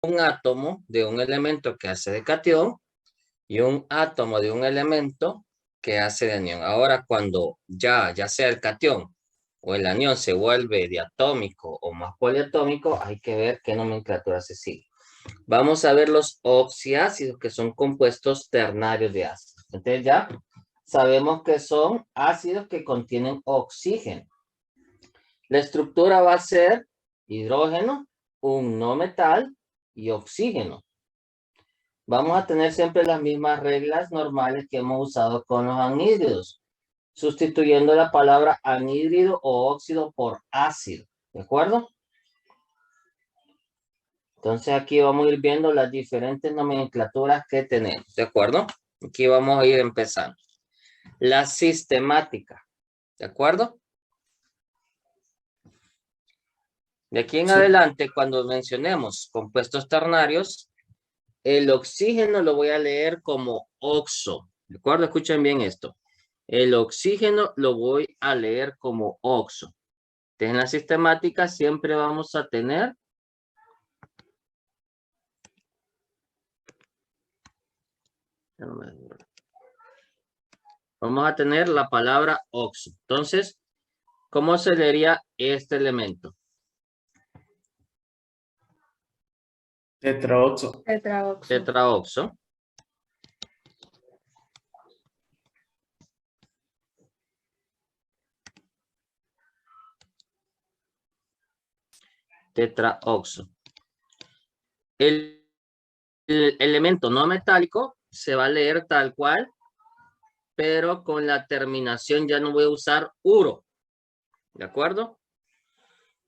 un átomo de un elemento que hace de cation y un átomo de un elemento que hace de anión. Ahora, cuando ya sea el cation o el anión se vuelve diatómico o más poliatómico, hay que ver qué nomenclatura se sigue. Vamos a ver los oxiácidos, que son compuestos ternarios de ácidos. Entonces ya sabemos que son ácidos que contienen oxígeno. La estructura va a ser hidrógeno, un no metal y oxígeno. Vamos a tener siempre las mismas reglas normales que hemos usado con los anhídridos, sustituyendo la palabra anhídrido o óxido por ácido, ¿de acuerdo? Entonces aquí vamos a ir viendo las diferentes nomenclaturas que tenemos, ¿de acuerdo? Aquí vamos a ir empezando. La sistemática, ¿de acuerdo? De aquí en adelante, cuando mencionemos compuestos ternarios, el oxígeno lo voy a leer como oxo, ¿de acuerdo? Escuchen bien esto. El oxígeno lo voy a leer como oxo. Entonces, en la sistemática siempre vamos a tener la palabra oxo. Entonces, ¿cómo se leería este elemento? Tetraoxo. Tetraoxo. Tetraoxo. El elemento no metálico se va a leer tal cual, pero con la terminación ya no voy a usar uro. ¿De acuerdo?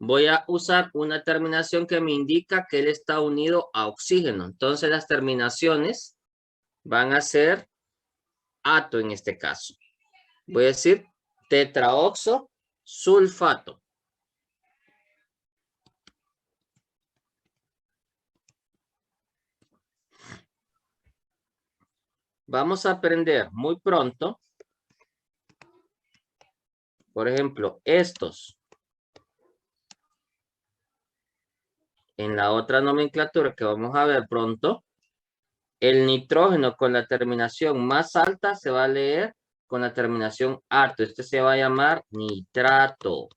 Voy a usar una terminación que me indica que él está unido a oxígeno. Entonces las terminaciones van a ser ato en este caso. Voy a decir tetraoxo sulfato. Vamos a aprender muy pronto, por ejemplo, estos. En la otra nomenclatura que vamos a ver pronto, el nitrógeno con la terminación más alta se va a leer con la terminación arto. Este se va a llamar nitrato.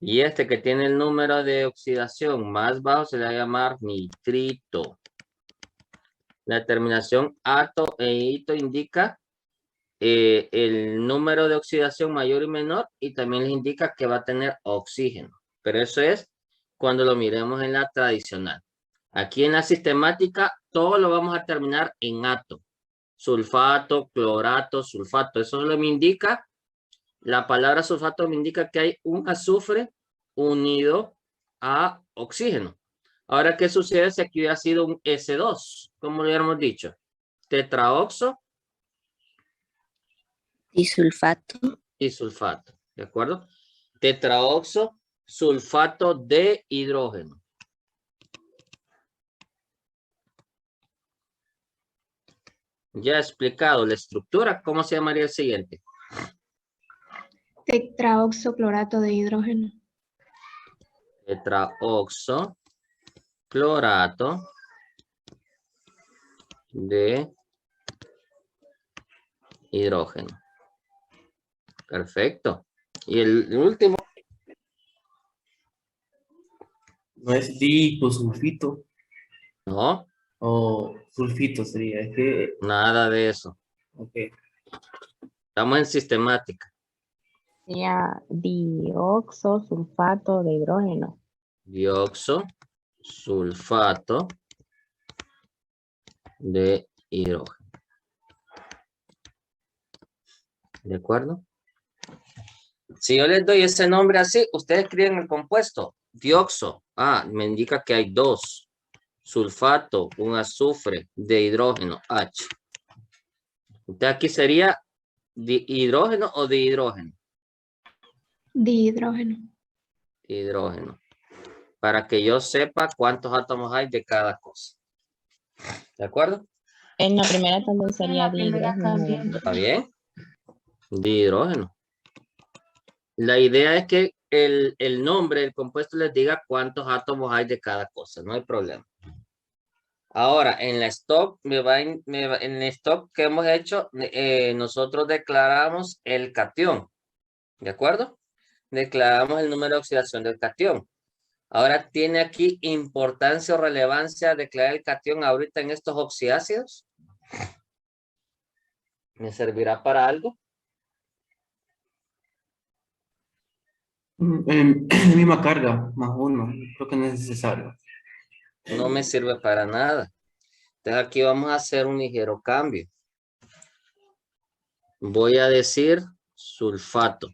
Y este que tiene el número de oxidación más bajo se le va a llamar nitrito. La terminación ato e ito indica el número de oxidación mayor y menor y también les indica que va a tener oxígeno. Pero eso es cuando lo miremos en la tradicional. Aquí en la sistemática todo lo vamos a terminar en ato. Sulfato, clorato, sulfato. Eso solo me indica, la palabra sulfato me indica que hay un azufre unido a oxígeno. Ahora, ¿qué sucede si aquí hubiera sido un S2? Como lo hubiéramos dicho. Tetraoxo. Disulfato. Y sulfato. ¿De acuerdo? Tetraoxo, sulfato de hidrógeno. Ya he explicado la estructura. ¿Cómo se llamaría el siguiente? Tetraoxoclorato de hidrógeno. Tetraoxo, clorato de hidrógeno. Perfecto. Y el último. No es diposulfito. No. O sulfito sería. Es que... Nada de eso. Ok. Estamos en sistemática. Sería dioxosulfato de hidrógeno. Dioxo, sulfato de hidrógeno. ¿De acuerdo? Si yo les doy ese nombre así, ustedes escriben el compuesto. Dioxo. Ah, me indica que hay dos. Sulfato, un azufre de hidrógeno, H. Entonces aquí sería de hidrógeno o de hidrógeno. Dihidrógeno. Hidrógeno. Para que yo sepa cuántos átomos hay de cada cosa. ¿De acuerdo? En la primera también sería dihidrógeno. ¿Está bien? Dihidrógeno. La idea es que el nombre del compuesto les diga cuántos átomos hay de cada cosa, no hay problema. Ahora, en la stop, en el stop que hemos hecho, nosotros declaramos el cation, ¿de acuerdo? Declaramos el número de oxidación del cation. Ahora, ¿tiene aquí importancia o relevancia declarar el cation ahorita en estos oxiácidos? ¿Me servirá para algo? La misma carga, más uno. Creo que no es necesario. No me sirve para nada. Entonces aquí vamos a hacer un ligero cambio. Voy a decir sulfato.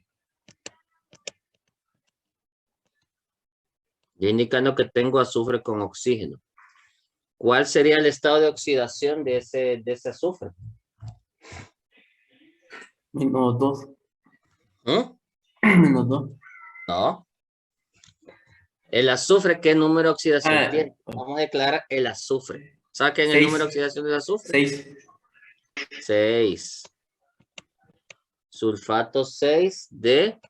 Ya indicando que tengo azufre con oxígeno. ¿Cuál sería el estado de oxidación de ese azufre? -2. ¿Mm? -2. No. El azufre, ¿qué número de oxidación Ah, tiene? Vamos a declarar el azufre. ¿Saquen el 6. número de oxidación del azufre? 6. 6. Sulfato 6 de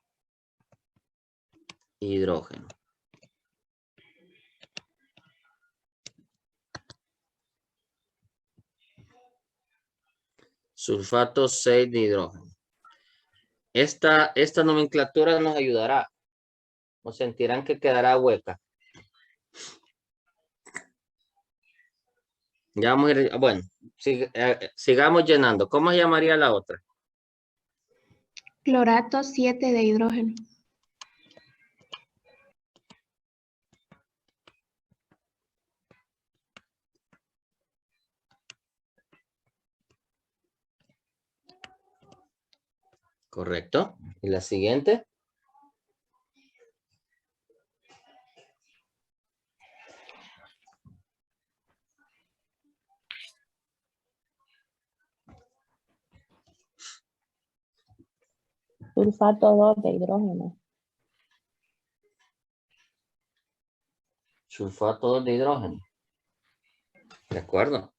hidrógeno. Sulfato 6 de hidrógeno. Esta nomenclatura nos ayudará. O sentirán que quedará hueca. Ya vamos a ir, bueno, sigamos llenando. ¿Cómo se llamaría la otra? Clorato 7 de hidrógeno. Correcto. ¿Y la siguiente? Sulfato 2 de hidrógeno. Sulfato de hidrógeno. De acuerdo.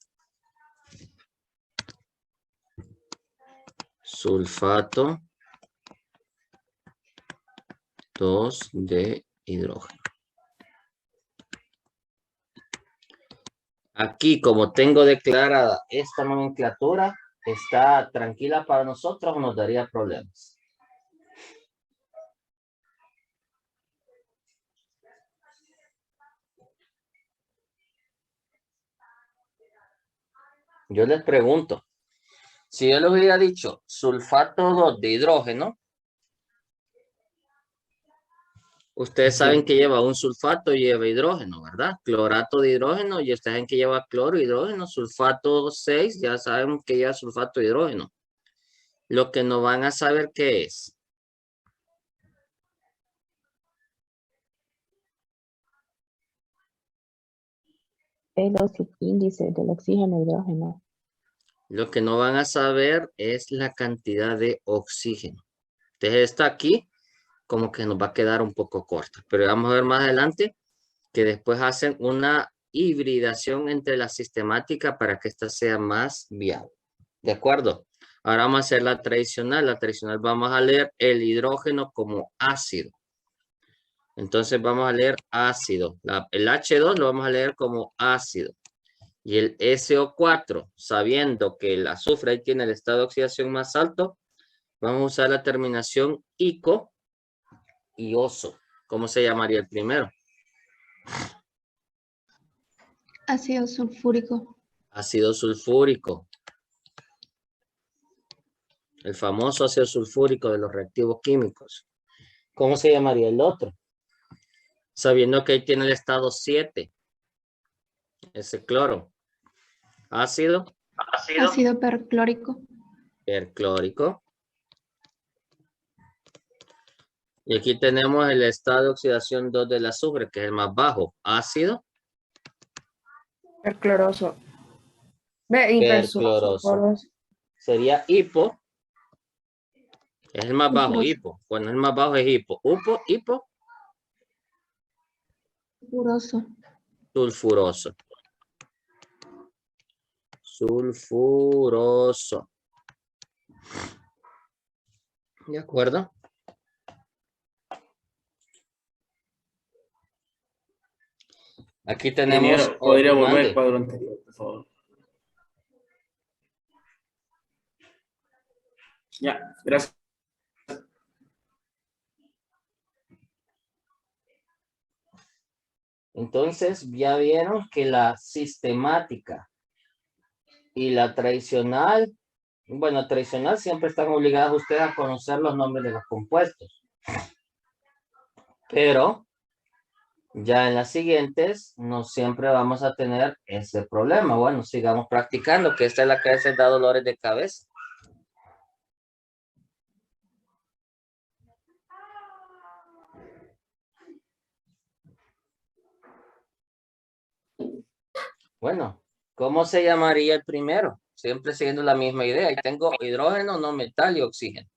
Sulfato 2 de hidrógeno. Aquí, como tengo declarada esta nomenclatura, ¿está tranquila para nosotros o nos daría problemas? Yo les pregunto, si yo les hubiera dicho sulfato 2 de hidrógeno, ustedes saben que lleva un sulfato y lleva hidrógeno, ¿verdad? Clorato de hidrógeno y ustedes saben que lleva cloro, hidrógeno, sulfato 6, ya saben que lleva sulfato de hidrógeno. Lo que no van a saber qué es. Los índices del oxígeno e hidrógeno. Lo que no van a saber es la cantidad de oxígeno. Entonces esta aquí como que nos va a quedar un poco corta. Pero vamos a ver más adelante que después hacen una hibridación entre la sistemática para que esta sea más viable. ¿De acuerdo? Ahora vamos a hacer la tradicional. La tradicional vamos a leer el hidrógeno como ácido. Entonces vamos a leer ácido. El H2 lo vamos a leer como ácido. Y el SO4, sabiendo que el azufre ahí tiene el estado de oxidación más alto, vamos a usar la terminación ico y oso. ¿Cómo se llamaría el primero? Ácido sulfúrico. Ácido sulfúrico. El famoso ácido sulfúrico de los reactivos químicos. ¿Cómo se llamaría el otro? Sabiendo que ahí tiene el estado 7. Ese cloro. Ácido. Ácido perclórico. Perclórico. Y aquí tenemos el estado de oxidación 2 del azufre, que es el más bajo. Ácido. Percloroso. Percloroso. Sería hipo. Es el más bajo, Sulfuroso. hipo. Cuando es el más bajo es hipo. Upo, hipo. Sulfuroso. Sulfuroso. Sulfuroso. ¿De acuerdo? Aquí tenemos... Ingeniero, ¿podría volver mande. al cuadro anterior, por favor? Ya, gracias. Entonces, ya vieron que la sistemática y la tradicional, bueno, tradicional siempre están obligados ustedes a conocer los nombres de los compuestos. Pero ya en las siguientes no siempre vamos a tener ese problema. Bueno, sigamos practicando, que esta es la que a veces da dolores de cabeza. Bueno, ¿cómo se llamaría el primero? Siempre siguiendo la misma idea. Y tengo hidrógeno, no metal y oxígeno.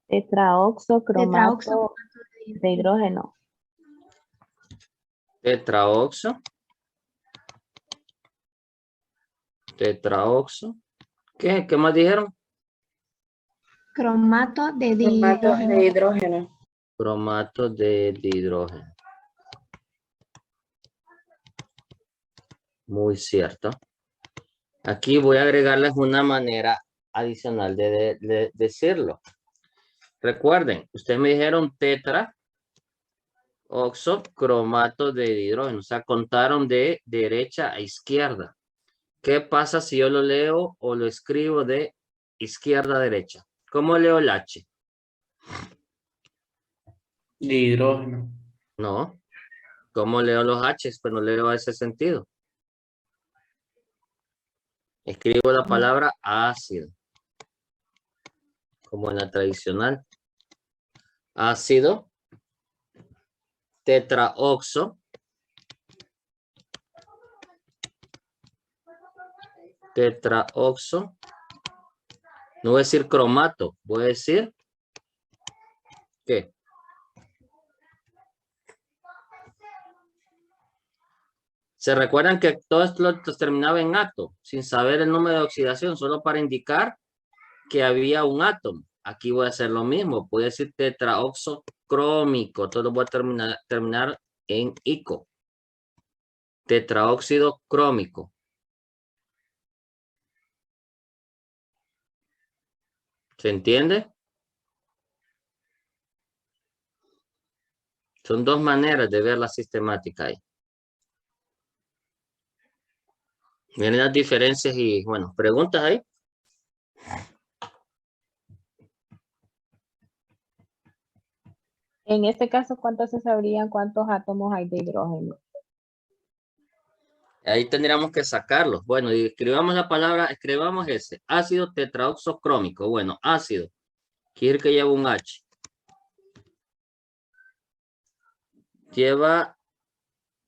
Tetraoxo, cromato Tetraoxo. de hidrógeno. Tetraoxo. Tetraoxo. ¿Qué? ¿Qué más dijeron? Cromato de Cromato dihidrógeno. de hidrógeno. Cromato de hidrógeno. Muy cierto. Aquí voy a agregarles una manera adicional de decirlo. Recuerden, ustedes me dijeron tetra, oxo, cromato de hidrógeno. O sea, contaron de derecha a izquierda. ¿Qué pasa si yo lo leo o lo escribo de izquierda a derecha? ¿Cómo leo el H? De hidrógeno. No. ¿Cómo leo los H's? Pues no leo ese sentido. Escribo la palabra ácido. Como en la tradicional. Ácido. Tetraoxo. Tetraoxo. No voy a decir cromato. Voy a decir ¿qué? ¿Se recuerdan que todo esto terminaba en ato? Sin saber el número de oxidación. Solo para indicar que había un átomo. Aquí voy a hacer lo mismo. Voy a decir tetraoxo crómico. Todo voy a terminar en ico. Tetraóxido crómico. ¿Se entiende? Son dos maneras de ver la sistemática ahí. Miren las diferencias y, bueno, preguntas ahí. En este caso, ¿cuántos se sabrían cuántos átomos hay de hidrógeno? Ahí tendríamos que sacarlos. Bueno, y escribamos la palabra, escribamos ese. Ácido tetraoxocrómico. Bueno, ácido. Quiere decir que lleva un H. Lleva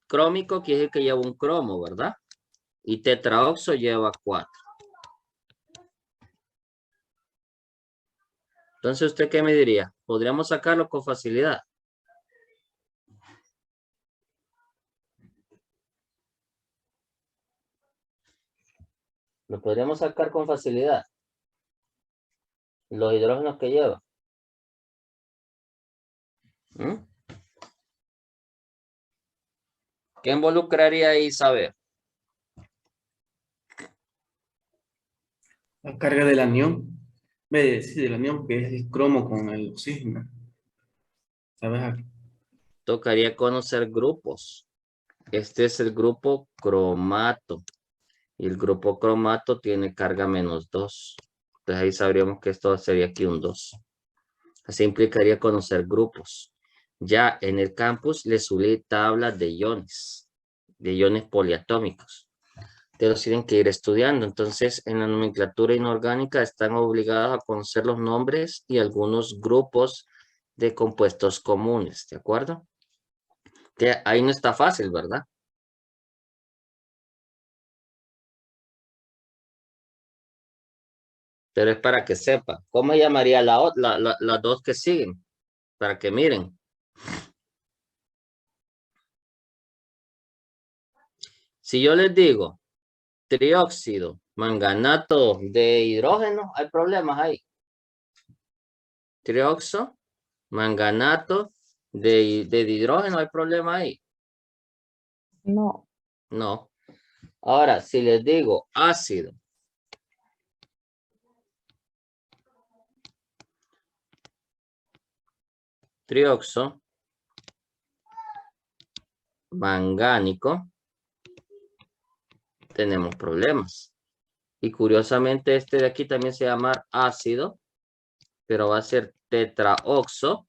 crómico, quiere decir que lleva un cromo, ¿verdad? Y tetraoxo lleva 4. Entonces, ¿usted qué me diría? ¿Podríamos sacarlo con facilidad? Lo podríamos sacar con facilidad. Los hidrógenos que lleva. ¿Mm? ¿Qué involucraría ahí saber? La carga del anión. Sí, del anión, que es el cromo con el oxígeno. ¿Sabes? Tocaría conocer grupos. Este es el grupo cromato. Y el grupo cromato tiene carga -2. Entonces ahí sabríamos que esto sería aquí un 2. Así implicaría conocer grupos. Ya en el campus les subí tablas de iones poliatómicos. Pero tienen que ir estudiando. Entonces, en la nomenclatura inorgánica están obligados a conocer los nombres y algunos grupos de compuestos comunes, ¿de acuerdo? Que ahí no está fácil, ¿verdad? Pero es para que sepan. ¿Cómo llamaría las dos que siguen? Para que miren. Si yo les digo trióxido, manganato de hidrógeno, hay problemas ahí. Trioxo, manganato de hidrógeno, hay problemas ahí. No. No. Ahora, si les digo ácido, trioxo, mangánico, tenemos problemas. Y curiosamente este de aquí también se llama ácido, pero va a ser tetraoxo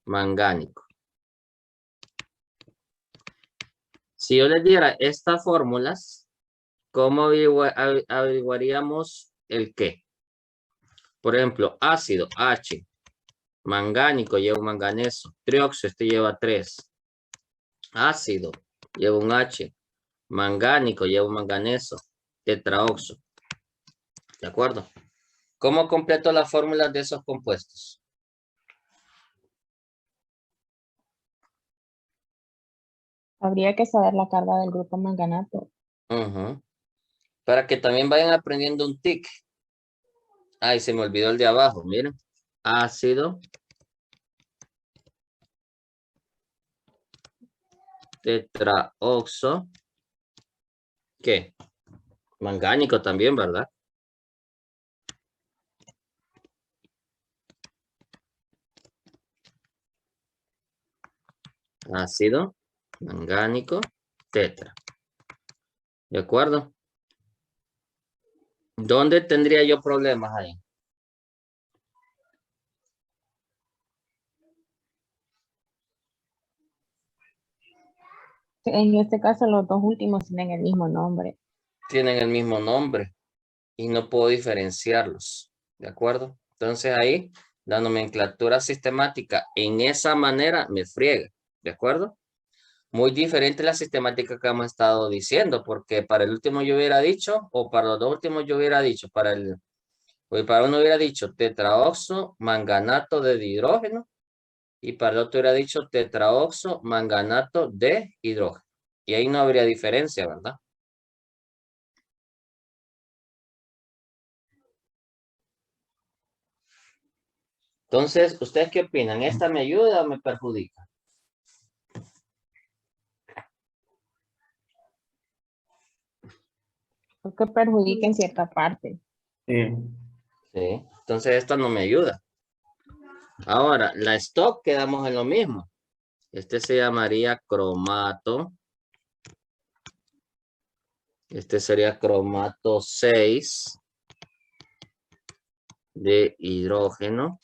mangánico. Si yo les diera estas fórmulas, ¿cómo averiguaríamos el qué? Por ejemplo, ácido H, mangánico lleva un manganeso, trioxo, este lleva 3. Ácido lleva un H, mangánico lleva un manganeso, tetraoxo. ¿De acuerdo? ¿Cómo completo las fórmulas de esos compuestos? Habría que saber la carga del grupo manganato. Para que también vayan aprendiendo un tic. Ay, se me olvidó el de abajo, miren. Ácido. Tetraoxo. ¿Qué? Mangánico también, ¿verdad? Ácido. Mangánico. Tetra. ¿De acuerdo? ¿Dónde tendría yo problemas ahí? En este caso, los dos últimos tienen el mismo nombre. Tienen el mismo nombre y no puedo diferenciarlos. ¿De acuerdo? Entonces ahí, la nomenclatura sistemática en esa manera me friega. ¿De acuerdo? Muy diferente la sistemática que hemos estado diciendo, porque para el último yo hubiera dicho, o para los dos últimos yo hubiera dicho, para uno hubiera dicho tetraoxo manganato de dihidrógeno, y para el otro hubiera dicho tetraoxo manganato de hidrógeno. Y ahí no habría diferencia, ¿verdad? Entonces, ¿ustedes qué opinan? ¿Esta me ayuda o me perjudica? Creo que perjudica en cierta parte. Sí. Sí. Entonces, esta no me ayuda. Ahora, la stock quedamos en lo mismo. Este se llamaría cromato. Este sería cromato 6 de hidrógeno.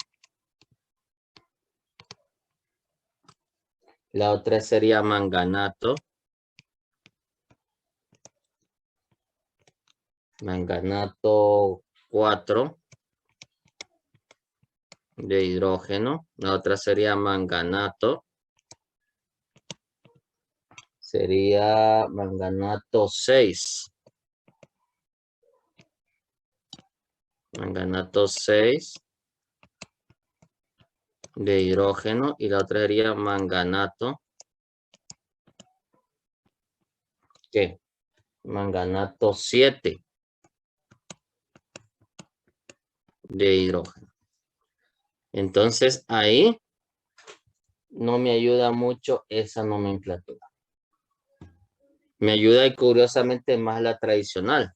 La otra sería manganato. Manganato 4 de hidrógeno. La otra sería manganato. Sería manganato 6. Manganato 6 de hidrógeno. Y la otra sería manganato. ¿Qué? Manganato 7 de hidrógeno. Entonces ahí no me ayuda mucho esa nomenclatura. Me ayuda y curiosamente más la tradicional.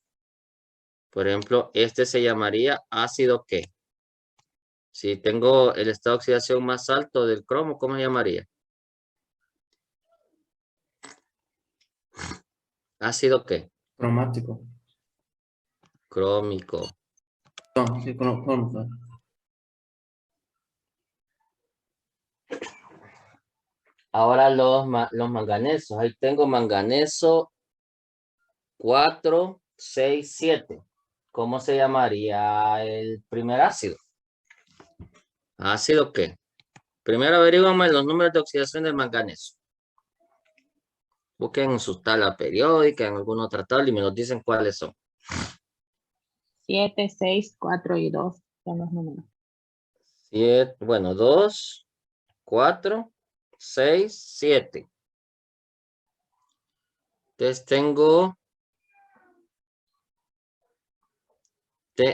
Por ejemplo, este se llamaría ácido ¿qué? Si tengo el estado de oxidación más alto del cromo, ¿cómo se llamaría? ¿Ácido qué? Cromático. Crómico. No, sí, crómico. Ahora los manganesos. Ahí tengo manganeso 4, 6, 7. ¿Cómo se llamaría el primer ácido? ¿Ácido qué? Primero averiguamos los números de oxidación del manganeso. Busquen en su tabla periódica, en alguna otra tabla y me los dicen cuáles son. 7, 6, 4 y 2 son los números. 7, bueno, 2, 4, 6, 7. Entonces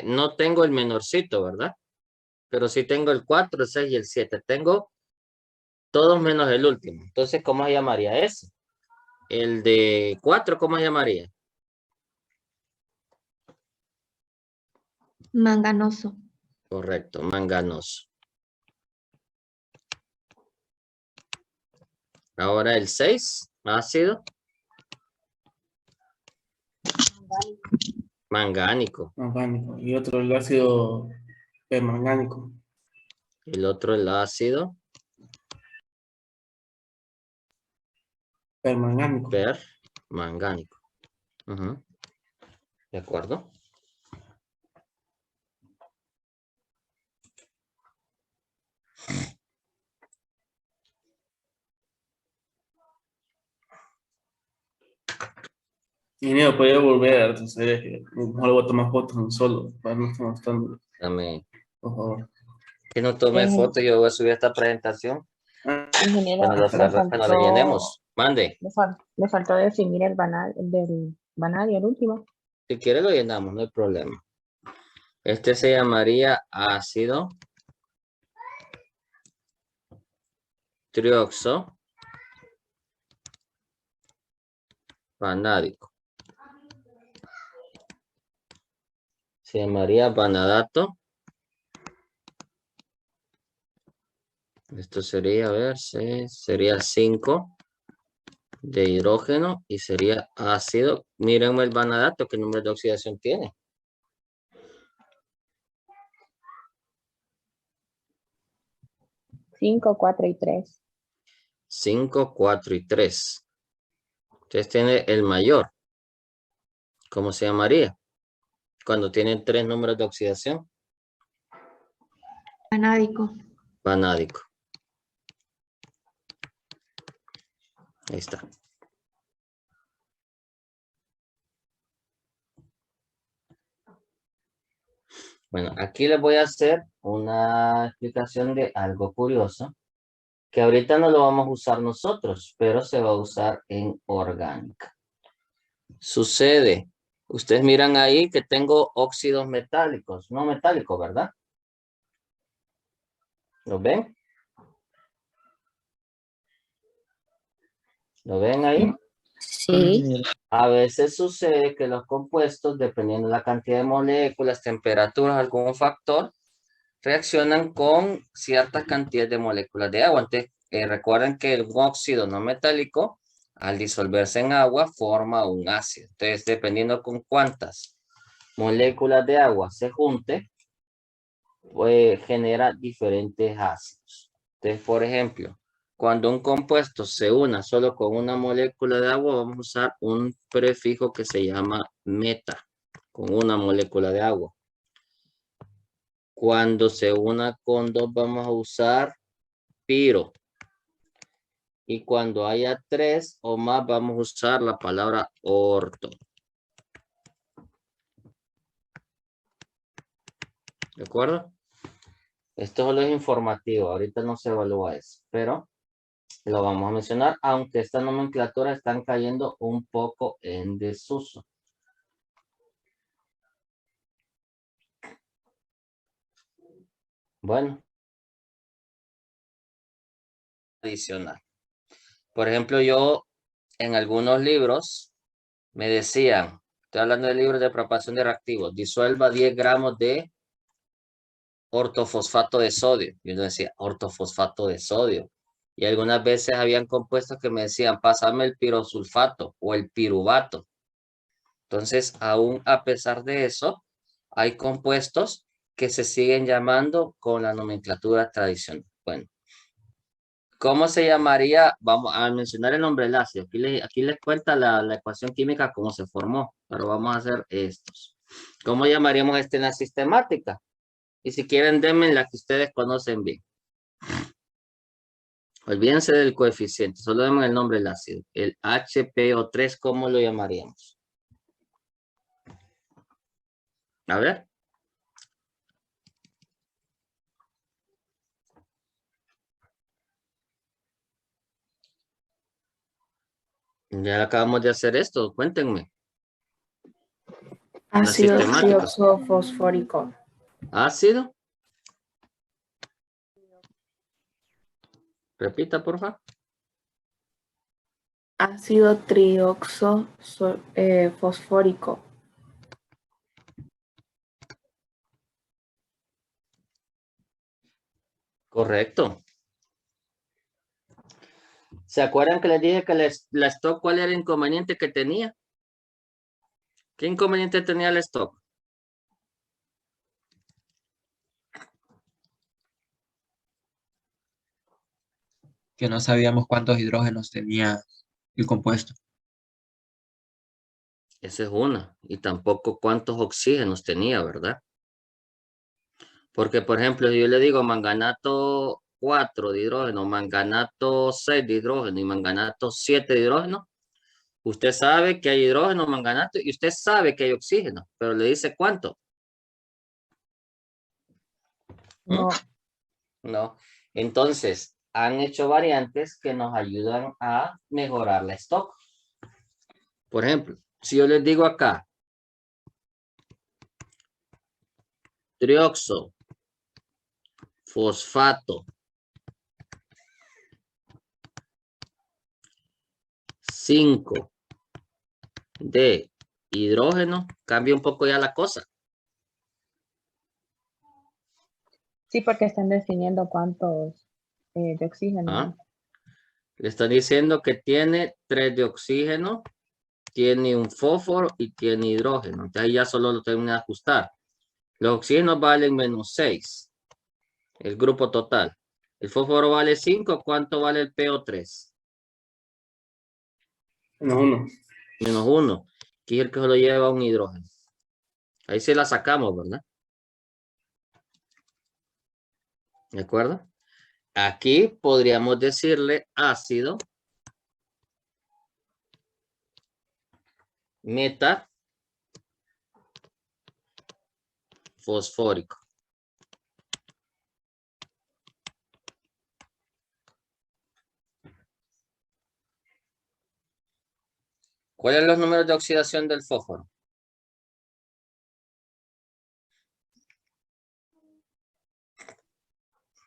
no tengo el menorcito, ¿verdad? Pero sí tengo el 4, el 6 y el 7. Tengo Todos menos el último. Entonces, ¿cómo se llamaría ese? El de 4, ¿cómo se llamaría? Manganoso. Correcto, manganoso. Ahora el 6, ácido. Mangánico. Mangánico. Y otro, el ácido permangánico. El otro, el ácido Permangánico. permangánico. Ujú. ¿De acuerdo? Ingeniero, podría volver a retroceder. Mejor le voy a tomar fotos en solo, para no estar mostrando, Dame. por favor. Que no tome foto, yo voy a subir esta presentación Ingeniero, cuando la llenemos. Mande. le faltó definir el del vanadio, el último. Si quiere lo llenamos, no hay problema. Este se llamaría ácido trioxo vanádico. Se llamaría vanadato. Esto sería, a ver, sería 5 de hidrógeno y sería ácido. Mírenme el vanadato, ¿qué número de oxidación tiene? 5, 4 y 3. 5, 4 y 3. Entonces tiene el mayor. ¿Cómo se llamaría? Cuando tienen 3 números de oxidación. Vanádico. Vanádico. Ahí está. Bueno, aquí les voy a hacer una explicación de algo curioso, que ahorita no lo vamos a usar nosotros, pero se va a usar en orgánica. Sucede, ustedes miran ahí que tengo óxidos metálicos, no metálicos, ¿verdad? ¿Lo ven? ¿Lo ven ahí? Sí. A veces sucede que los compuestos, dependiendo de la cantidad de moléculas, temperaturas, algún factor, reaccionan con ciertas cantidades de moléculas de agua. Entonces, recuerden que el óxido no metálico, al disolverse en agua, forma un ácido. Entonces, dependiendo con cuántas moléculas de agua se junte, pues genera diferentes ácidos. Entonces, por ejemplo, cuando un compuesto se una solo con una molécula de agua, vamos a usar un prefijo que se llama meta, con una molécula de agua. Cuando se una con 2, vamos a usar piro. Y cuando haya 3 o más, vamos a usar la palabra orto. ¿De acuerdo? Esto solo es informativo. Ahorita no se evalúa eso, pero lo vamos a mencionar, aunque esta nomenclatura están cayendo un poco en desuso. Bueno. Adicional. Por ejemplo, yo en algunos libros me decían, estoy hablando de libros de preparación de reactivos, disuelva 10 gramos de ortofosfato de sodio. Yo decía, ortofosfato de sodio. Y algunas veces habían compuestos que me decían, pásame el pirosulfato o el piruvato. Entonces, aún a pesar de eso, hay compuestos que se siguen llamando con la nomenclatura tradicional. Bueno, ¿cómo se llamaría? Vamos a mencionar el nombre del ácido. Aquí les cuenta la ecuación química cómo se formó, pero vamos a hacer estos. ¿Cómo llamaríamos en la sistemática? Y si quieren, denme la que ustedes conocen bien. Olvídense del coeficiente, solo denme el nombre del ácido. El HPO3, ¿cómo lo llamaríamos? A ver. Ya acabamos de hacer esto, cuéntenme. Ácido sistemática. trioxofosfórico. Ácido. Repita, por favor. Ácido fosfórico. Correcto. ¿Se acuerdan que les dije que la stock, cuál era el inconveniente que tenía? ¿Qué inconveniente tenía el stock? Que no sabíamos cuántos hidrógenos tenía el compuesto. Esa es una. Y tampoco cuántos oxígenos tenía, ¿verdad? Porque, por ejemplo, si yo le digo manganato 4 de hidrógeno, manganato 6 de hidrógeno y manganato 7 de hidrógeno, usted sabe que hay hidrógeno, manganato y usted sabe que hay oxígeno, pero le dice cuánto. No, No. Entonces, han hecho variantes que nos ayudan a mejorar la stock. Por ejemplo, si yo les digo acá, trioxo, fosfato, 5 de hidrógeno, cambia un poco ya la cosa. sí, porque están definiendo cuántos de oxígeno. ¿Ah? ¿No? Le están diciendo que tiene 3 de oxígeno, tiene un fósforo y tiene hidrógeno. Entonces ahí ya solo lo tengo que ajustar. Los oxígenos valen -6. El grupo total. El fósforo vale 5. ¿Cuánto vale el PO3? -1. -1. Que es el que solo lleva un hidrógeno. Ahí se la sacamos, ¿verdad? ¿De acuerdo? Aquí podríamos decirle ácido meta fosfórico. ¿Cuáles son los números de oxidación del fósforo?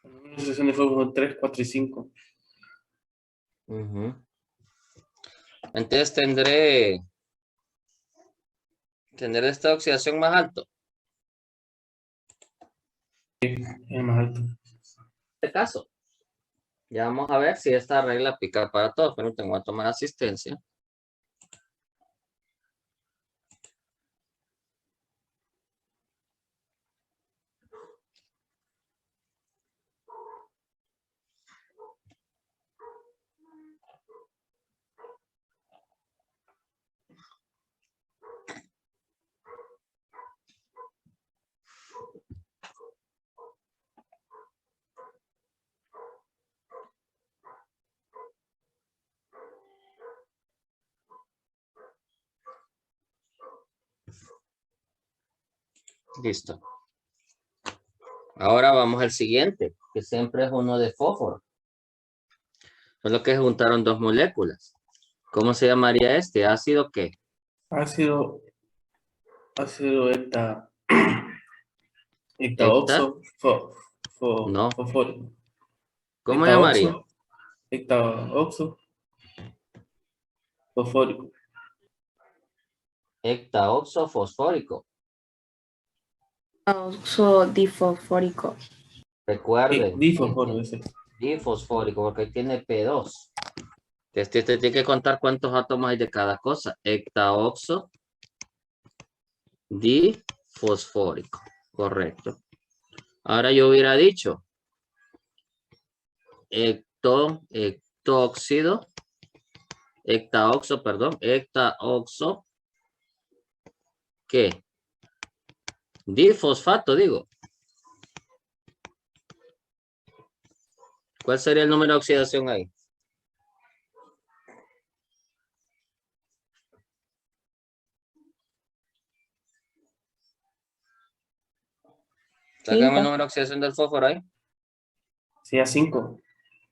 La sesión de fósforo 3, 4 y 5. Entonces tendré esta oxidación más alto. Es más alto. En este caso, ya vamos a ver si esta regla aplica para todos. Pero tengo que tomar asistencia. Listo. Ahora vamos al siguiente, que siempre es uno de fósforo. Solo que juntaron dos moléculas. ¿Cómo se llamaría este? ¿Ácido qué? Ácido ¿Hecta? No. fosfórico. ¿Cómo llamaría? Hectaoxo fosfórico. Hectaoxo fosfórico. Oxo difosfórico. Recuerden. Difosfórico, ese. Difosfórico, porque ahí tiene P2. Este tiene que contar cuántos átomos hay de cada cosa. Hectaoxo difosfórico. Correcto. Ahora yo hubiera dicho hectaoxo, ¿qué? Difosfato, digo. ¿Cuál sería el número de oxidación ahí? ¿Sacan el 5. número de oxidación del fósforo ahí? Sí, a 5.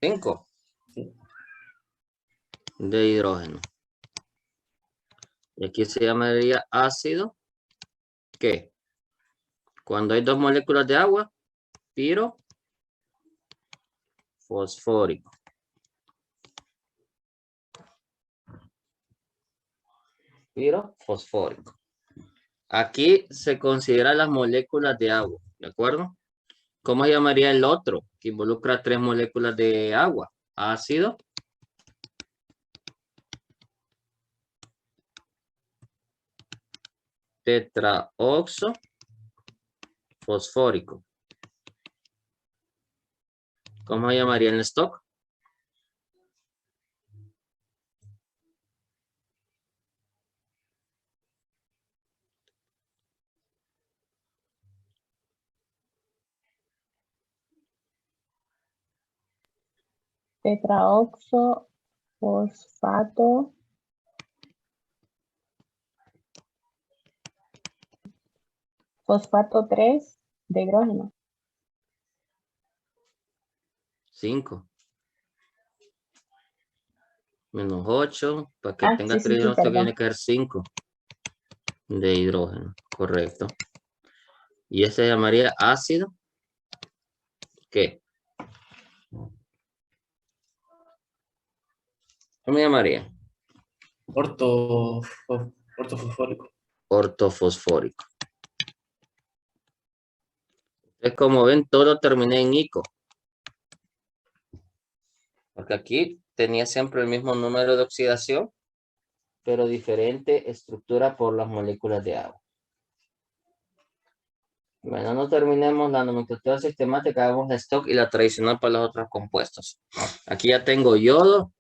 5 Sí. de hidrógeno. Y aquí se llamaría ácido. ¿Qué? Cuando hay dos moléculas de agua, piro fosfórico. pirofosfórico. Aquí se consideran las moléculas de agua, ¿de acuerdo? ¿Cómo se llamaría el otro que involucra 3 moléculas de agua? Ácido tetraoxo fosfórico. ¿Cómo se llamaría el stock? Tetraoxo, fosfato. Fosfato 3 de hidrógeno. 5. Menos 8. Para que tenga Sí, 3 hidrógenos perdón. tiene que ser 5 de hidrógeno. Correcto. Y este se llamaría ácido. ¿Qué? ¿Cómo llamaría? Ortofosfórico. Ortofosfórico. Es como ven, todo terminé en ico. Porque aquí tenía siempre el mismo número de oxidación, pero diferente estructura por las moléculas de agua. Bueno, no terminemos la nomenclatura sistemática, hagamos la stock y la tradicional para los otros compuestos. Aquí ya tengo yodo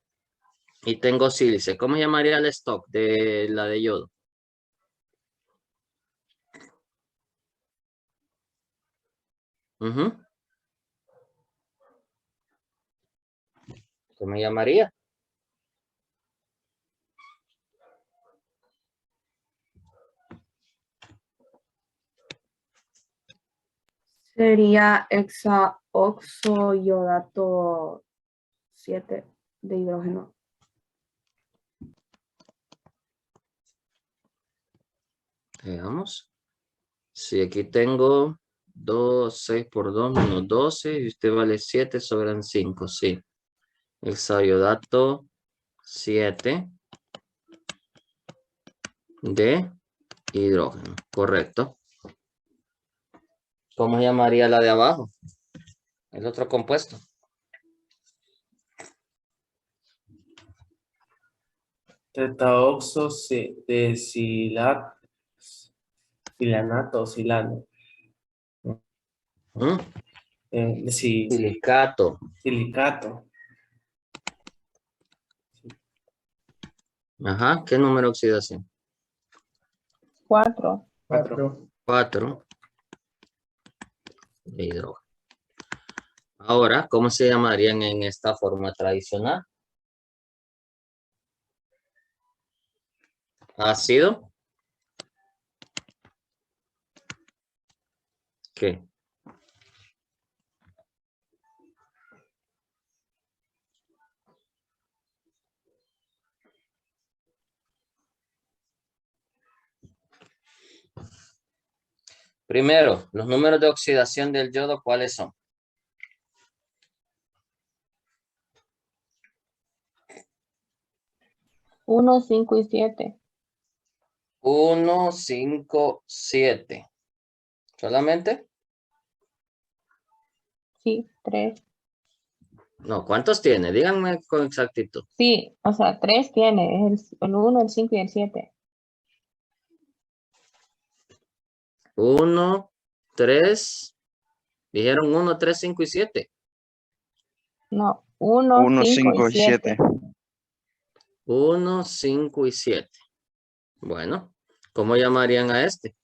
y tengo sílice. ¿Cómo llamaría el stock de la de yodo? ¿Cómo llamaría? Sería hexaoxoiodato 7 de hidrógeno. Veamos. Si aquí tengo 2, 6 por 2 menos 12 y usted vale 7, sobran 5, sí. Hexaiodato 7 de hidrógeno, correcto. ¿Cómo se llamaría la de abajo? El otro compuesto. Tetraoxo de silanato, silano. Silicato. Silicato. Ajá, ¿qué número de oxidación? 4. 4 de hidrógeno. Ahora, ¿cómo se llamarían en esta forma tradicional? Ácido. ¿Qué? Primero, los números de oxidación del yodo, ¿cuáles son? 1, 5 y 7. 1, 5, 7. ¿Solamente? Sí, 3. No, ¿cuántos tiene? Díganme con exactitud. Sí, o sea, 3 tiene. Es el 1, el 5 y el 7. 1, 3. Dijeron 1, 3, 5 y 7. No, 1, 5 y 7. 1, 5 y 7. Bueno, ¿cómo llamarían a este?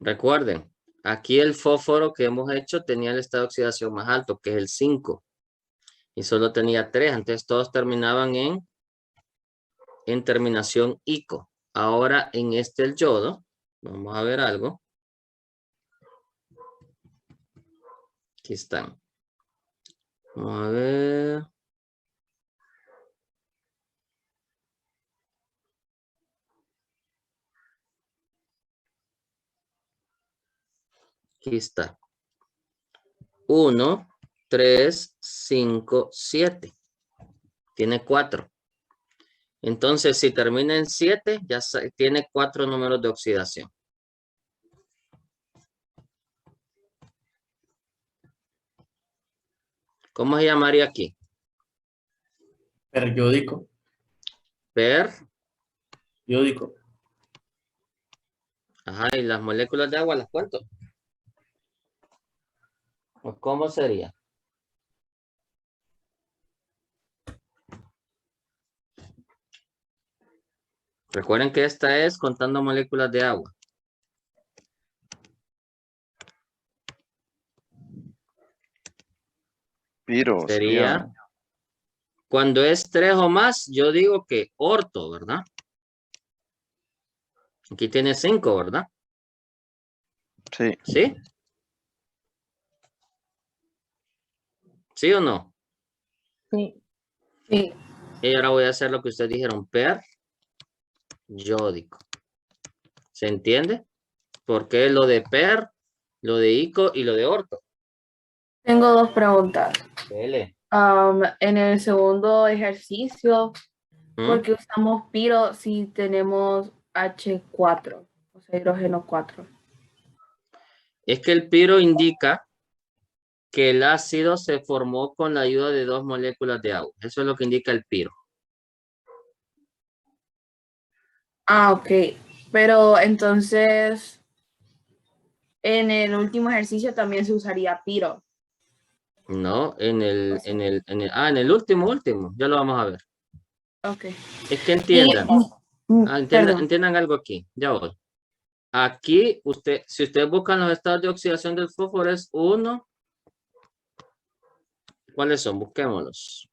Recuerden, aquí el fósforo que hemos hecho tenía el estado de oxidación más alto, que es el 5. Y solo tenía 3, entonces todos terminaban en terminación ico. Ahora en este el yodo, vamos a ver algo. Aquí están. Vamos a ver. Aquí está. 1, 3, 5, 7. Tiene 4. Entonces, si termina en 7, ya tiene 4 números de oxidación. ¿Cómo se llamaría aquí? Periódico. Periódico. Ajá, y las moléculas de agua las cuento. ¿O cómo sería? Recuerden que esta es contando moléculas de agua. Piro Sería, cuando es 3 o más, yo digo que orto, ¿verdad? Aquí tiene 5, ¿verdad? Sí. ¿Sí? ¿Sí o no? Sí. Sí. Y ahora voy a hacer lo que ustedes dijeron, periódico. ¿Se entiende? Porque lo de per, lo de ico y lo de orto. Tengo dos preguntas. Dele. En el segundo ejercicio, ¿Mm? ¿por qué usamos piro si tenemos H4? O sea, hidrógeno 4. Es que el piro indica que el ácido se formó con la ayuda de 2 moléculas de agua. Eso es lo que indica el piro. Ah, ok. Pero entonces, en el último ejercicio también se usaría piro. No, en el último, ya lo vamos a ver. Ok. Es que entiendan, Perdón. entiendan algo aquí, ya voy. Aquí, si ustedes buscan los estados de oxidación del fósforo es 1. ¿Cuáles son? Busquémoslos.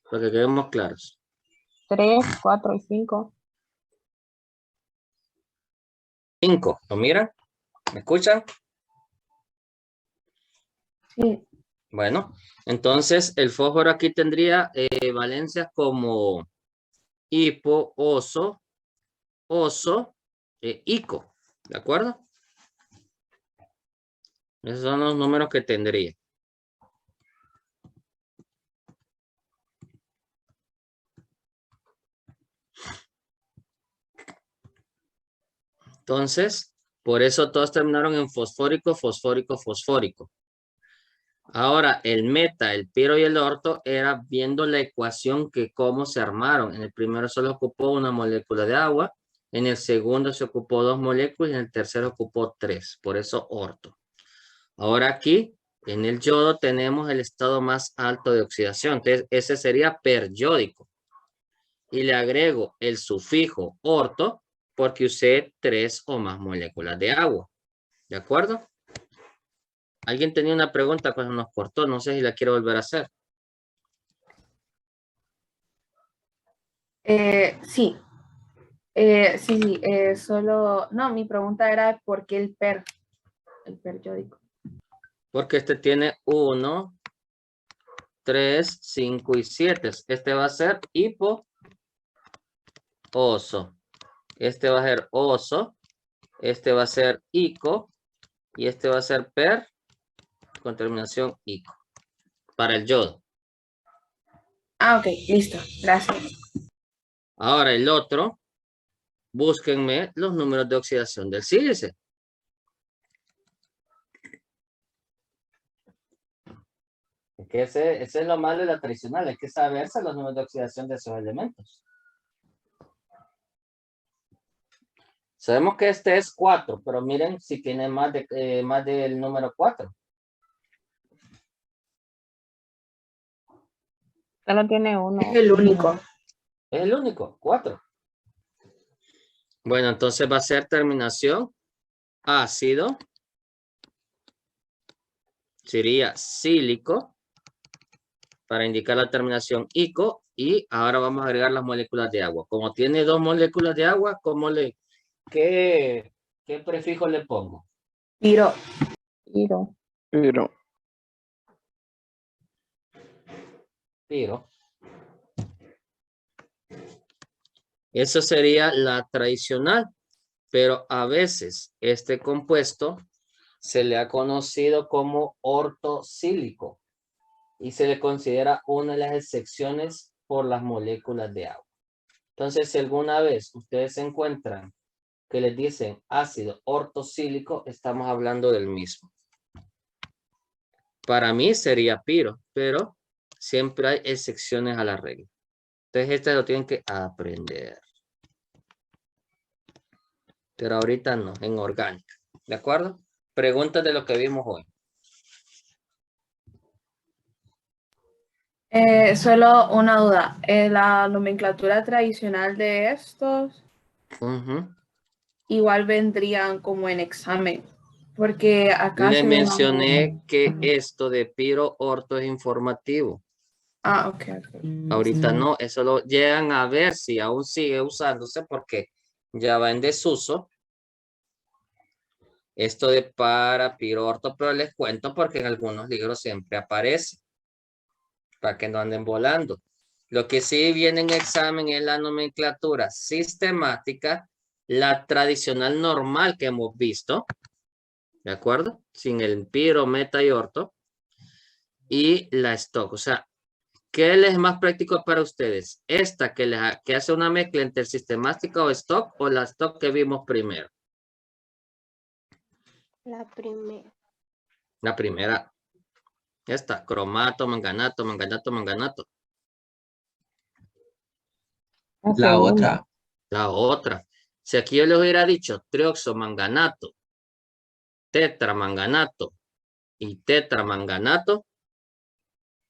Para que quedemos claros. 3, 4 y 5. 5, ¿lo miran? ¿Me escuchan? Sí. Bueno, entonces el fósforo aquí tendría valencias como hipo, oso, ico, ¿de acuerdo? Esos son los números que tendría. Entonces, por eso todos terminaron en fosfórico, fosfórico, fosfórico. Ahora, el meta, el piro y el orto era viendo la ecuación que cómo se armaron. En el primero solo ocupó una molécula de agua, en el segundo se ocupó 2 moléculas y en el tercero ocupó 3, por eso orto. Ahora aquí, en el yodo tenemos el estado más alto de oxidación, entonces ese sería periódico. Y le agrego el sufijo orto porque usé 3 o más moléculas de agua. ¿De acuerdo? Alguien tenía una pregunta cuando nos cortó, no sé si la quiero volver a hacer. Sí. Sí. Solo. No, mi pregunta era ¿por qué el periódico? Porque este tiene 1, 3, 5 y 7. Este va a ser hipo, oso. Este va a ser oso. Este va a ser ico. Y este va a ser per con terminación ico. Para el yodo. Ah, ok, listo. Gracias. Ahora el otro. Búsquenme los números de oxidación del sílice. Es que ese es lo malo de la tradicional. Hay que saberse los números de oxidación de esos elementos. Sabemos que este es 4, pero miren si tiene más del número 4. Solo tiene uno. Es el único. Es el único, 4. Bueno, entonces va a ser terminación ácido. Sería sílico. Para indicar la terminación ico. Y ahora vamos a agregar las moléculas de agua. Como tiene 2 moléculas de agua, ¿qué prefijo le pongo? Piro. Piro. Piro. Piro. Eso sería la tradicional, pero a veces este compuesto se le ha conocido como ortosílico y se le considera una de las excepciones por las moléculas de agua. Entonces, si alguna vez ustedes se encuentran que les dicen ácido ortosílico, estamos hablando del mismo. Para mí sería piro, pero siempre hay excepciones a la regla. Entonces, este lo tienen que aprender. Pero ahorita no, en orgánica. ¿De acuerdo? Preguntas de lo que vimos hoy. Solo una duda. La nomenclatura tradicional de estos Ujú. igual vendrían como en examen, porque acá Le se ve mencioné que esto de piro orto es informativo. Ah, ok. Ahorita no, eso lo llegan a ver si aún sigue usándose porque ya va en desuso. Esto de para, piro, orto, pero les cuento porque en algunos libros siempre aparece. Para que no anden volando. Lo que sí viene en examen es la nomenclatura sistemática, la tradicional normal que hemos visto. ¿De acuerdo? Sin el piro, meta y orto. Y la stock. O sea, ¿qué es más práctico para ustedes? ¿Esta que hace una mezcla entre sistemática o stock o la stock que vimos primero? La primera. La primera. Esta, cromato, manganato, manganato, manganato. La La segunda. otra. La otra. Si aquí yo les hubiera dicho trioxomanganato, tetramanganato y tetramanganato,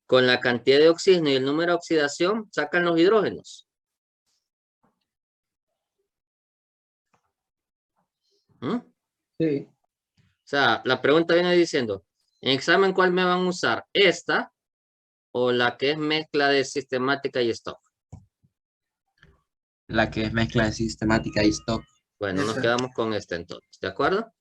con la cantidad de oxígeno y el número de oxidación, sacan los hidrógenos. ¿Mm? Sí. O sea, la pregunta viene diciendo, en examen, ¿cuál me van a usar? ¿Esta o la que es mezcla de sistemática y stock? La que es mezcla de sistemática y stock. Bueno, nos Esa. quedamos con esta entonces, ¿de acuerdo?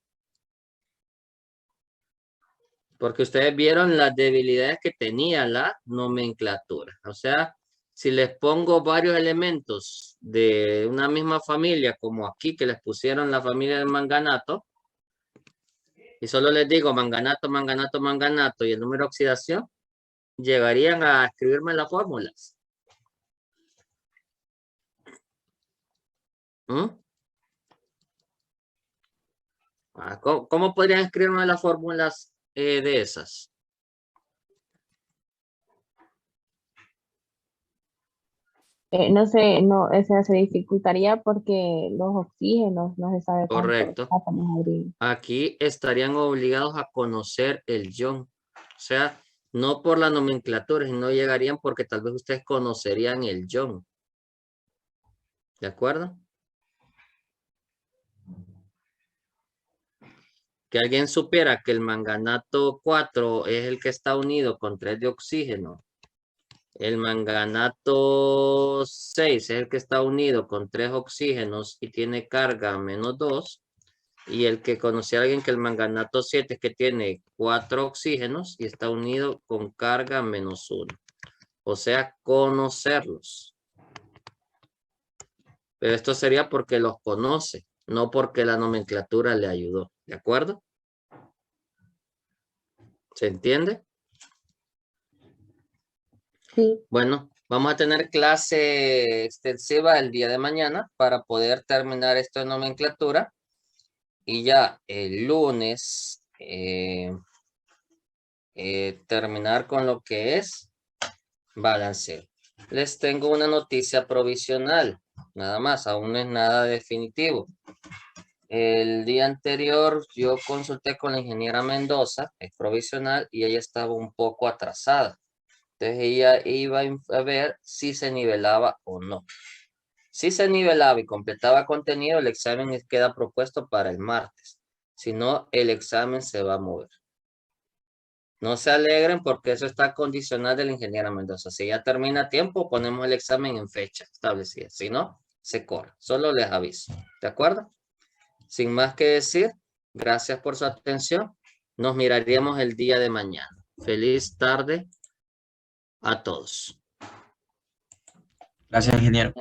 Porque ustedes vieron las debilidades que tenía la nomenclatura. O sea, si les pongo varios elementos de una misma familia, como aquí que les pusieron la familia del manganato, y solo les digo manganato, manganato, manganato y el número de oxidación, llegarían a escribirme las fórmulas. ¿Mm? ¿Cómo podrían escribirme las fórmulas de esas? No sé, no, o sea, se dificultaría porque los oxígenos no se sabe cuántos Correcto. átomos habría. Aquí estarían obligados a conocer el ion. O sea, no por la nomenclatura, sino llegarían porque tal vez ustedes conocerían el ion. ¿De acuerdo? Que alguien supiera que el manganato 4 es el que está unido con 3 de oxígeno. El manganato 6 es el que está unido con 3 oxígenos y tiene carga -2. Y el que conocía a alguien que el manganato 7 es que tiene 4 oxígenos y está unido con carga -1. O sea, conocerlos. Pero esto sería porque los conoce, no porque la nomenclatura le ayudó. ¿De acuerdo? ¿Se entiende? Sí, Bueno, vamos a tener clase extensiva el día de mañana para poder terminar esta nomenclatura. Y ya el lunes terminar con lo que es balanceo. Les tengo una noticia provisional, nada más, aún no es nada definitivo. El día anterior yo consulté con la ingeniera Mendoza, es provisional, y ella estaba un poco atrasada. Entonces ella iba a ver si se nivelaba o no. Si se nivelaba y completaba contenido, el examen queda propuesto para el martes. Si no, el examen se va a mover. No se alegren porque eso está condicional de la ingeniera Mendoza. Si ya termina a tiempo, ponemos el examen en fecha establecida. Si no, se corre. Solo les aviso. ¿De acuerdo? Sin más que decir, gracias por su atención. Nos miraríamos el día de mañana. Feliz tarde a todos. Gracias, ingeniero.